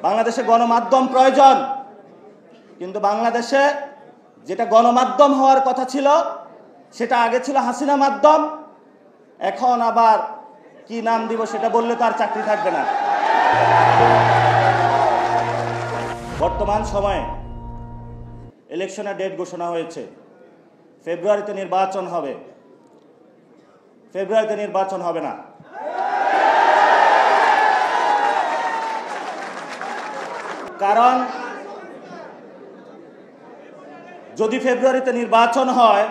বাংলাদেশে গণমাধ্যম প্রয়োজন, কিন্তু বাংলাদেশে যেটা গণমাধ্যম হওয়ার কথা ছিল সেটা আগে ছিল হাসিনা মাধ্যম, এখন আবার কি নাম দিব সেটা বললে তো আর চাকরি থাকবে না। বর্তমান সময়ে ইলেকশনের ডেট ঘোষণা হয়েছে, ফেব্রুয়ারিতে নির্বাচন হবে। ফেব্রুয়ারিতে নির্বাচন হবে না, কারণ যদি ফেব্রুয়ারিতে নির্বাচন হয়,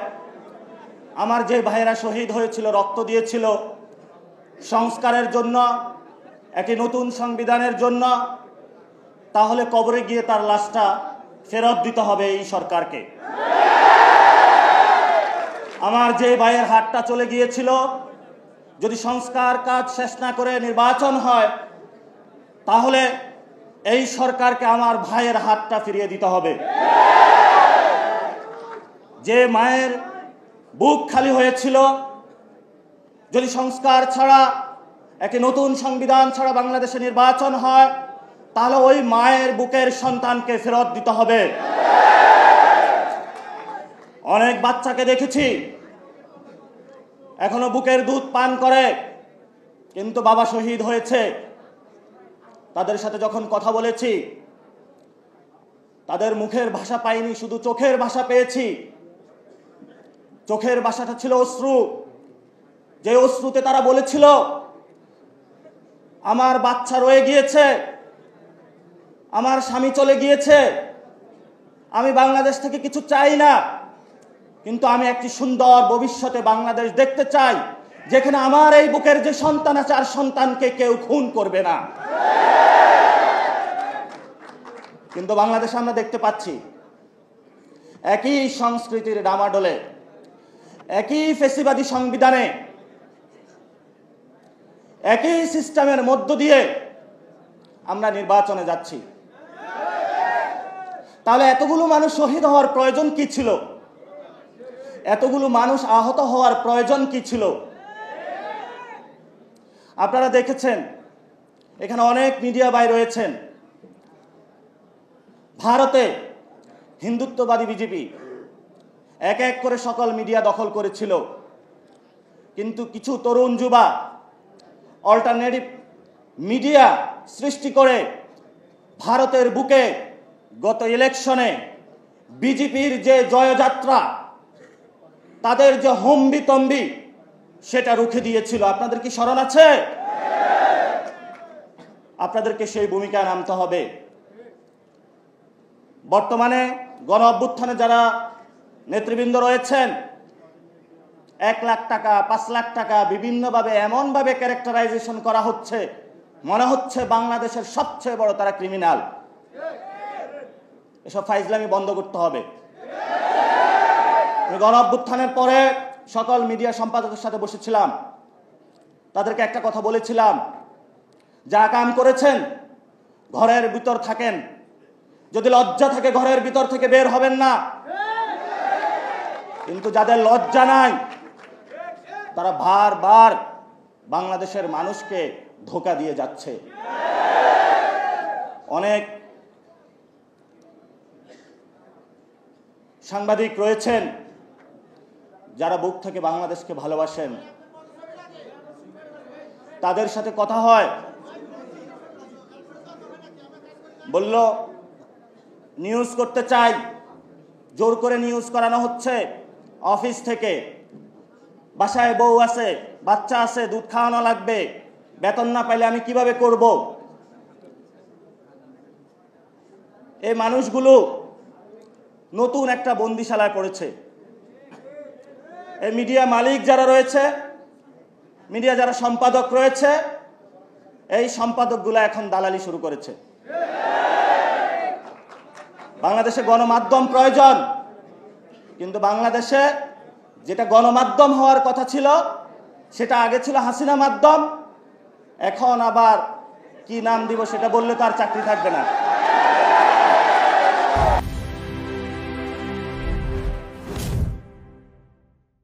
আমার যে ভাইয়েরা শহীদ হয়েছিল, রক্ত দিয়েছিল সংস্কারের জন্য, একটি নতুন সংবিধানের জন্য, তাহলে কবরে গিয়ে তার লাশটা ফেরত দিতে হবে এই সরকারকে। আমার যে ভাইয়ের হাতটা চলে গিয়েছিল, যদি সংস্কার কাজ শেষ না করে নির্বাচন হয়, তাহলে এই সরকারকে আমার ভাইয়ের হাতটা ফিরিয়ে দিতে হবে। যে মায়ের বুক খালি হয়েছিল, যদি সংস্কার ছাড়া, একটি নতুন সংবিধান ছাড়া বাংলাদেশে নির্বাচন হয়, তাহলে ওই মায়ের বুকের সন্তানকে ফেরত দিতে হবে। অনেক বাচ্চাকে দেখেছি এখনো বুকের দুধ পান করে, কিন্তু বাবা শহীদ হয়েছে। তাদের সাথে যখন কথা বলেছি, তাদের মুখের ভাষা পাইনি, শুধু চোখের ভাষা পেয়েছি। চোখের ভাষাটা ছিল অশ্রু, যে অশ্রুতে তারা বলেছিল, আমার বাচ্চা রয়ে গিয়েছে, আমার স্বামী চলে গিয়েছে, আমি বাংলাদেশ থেকে কিছু চাই না, কিন্তু আমি একটি সুন্দর ভবিষ্যতে বাংলাদেশ দেখতে চাই, যেখানে আমার এই বুকের যে সন্তান আছে আর সন্তানকে কেউ খুন করবে না। কিন্তু বাংলাদেশে আমরা দেখতে পাচ্ছি একই সংস্কৃতির ডামাডোলে, একই ফ্যাসিবাদী সংবিধানে, একই সিস্টেমের মধ্য দিয়ে আমরা নির্বাচনে যাচ্ছি। তাহলে এতগুলো মানুষ শহীদ হওয়ার প্রয়োজন কি ছিল? এতগুলো মানুষ আহত হওয়ার প্রয়োজন কি ছিল? আপনারা দেখেছেন, এখানে অনেক মিডিয়া ভাই রয়েছেন। ভারতে হিন্দুত্ববাদী বিজেপি এক এক করে সকল মিডিয়া দখল করেছিল, কিন্তু কিছু তরুণ যুবা অল্টারনেটিভ মিডিয়া সৃষ্টি করে ভারতের বুকে গত ইলেকশনে বিজেপির যে জয়যাত্রা, তাদের যে হম্বিতম্বি, সেটা রুখে দিয়েছিল। আপনাদের কি স্মরণ আছে? আপনাদেরকে সেই ভূমিকায় নামতে হবে। বর্তমানে গণ অভ্যুত্থানে যারা নেতৃবৃন্দ রয়েছেন, 1 লাখ টাকা, 5 লাখ টাকা বিভিন্নভাবে এমনভাবে ক্যারেক্টারাইজেশন করা হচ্ছে, মনে হচ্ছে বাংলাদেশের সবচেয়ে বড় তারা ক্রিমিনাল। এসব ফাইজলামি বন্ধ করতে হবে। গণ অভ্যুত্থানের পরে সকল মিডিয়া সম্পাদকের সাথে বসেছিলাম, তাদেরকে একটা কথা বলেছিলাম, যা কাম করেছেন ঘরের ভিতর থাকেন, যদি লজ্জা থাকে ঘরের ভিতর থেকে বের হবেন না। কিন্তু যাদের লজ্জা নাই, তারা বারবার বাংলাদেশের মানুষকে ধোঁকা দিয়ে যাচ্ছে। অনেক সাংবাদিক রয়েছেন যারা বুক থেকে বাংলাদেশকে ভালোবাসেন, তাদের সাথে কথা হয়, বলল নিউজ করতে চাই, জোর করে নিউজ করানো হচ্ছে অফিস থেকে। বাসায় বউ আছে, বাচ্চা আছে, দুধ খাওয়ানো লাগবে, বেতন না পাইলে আমি কিভাবে করব? এই মানুষগুলো নতুন একটা বন্দিশালায় পড়েছে। এই মিডিয়া মালিক যারা রয়েছে, মিডিয়া যারা সম্পাদক রয়েছে, এই সম্পাদকগুলো এখন দালালি শুরু করেছে। বাংলাদেশে গণমাধ্যম প্রয়োজন, কিন্তু বাংলাদেশে যেটা গণমাধ্যম হওয়ার কথা ছিল সেটা আগে ছিল হাসিনা মাধ্যম, এখন আবার কি নাম দিব সেটা বললে তো আর চাকরি থাকবে না।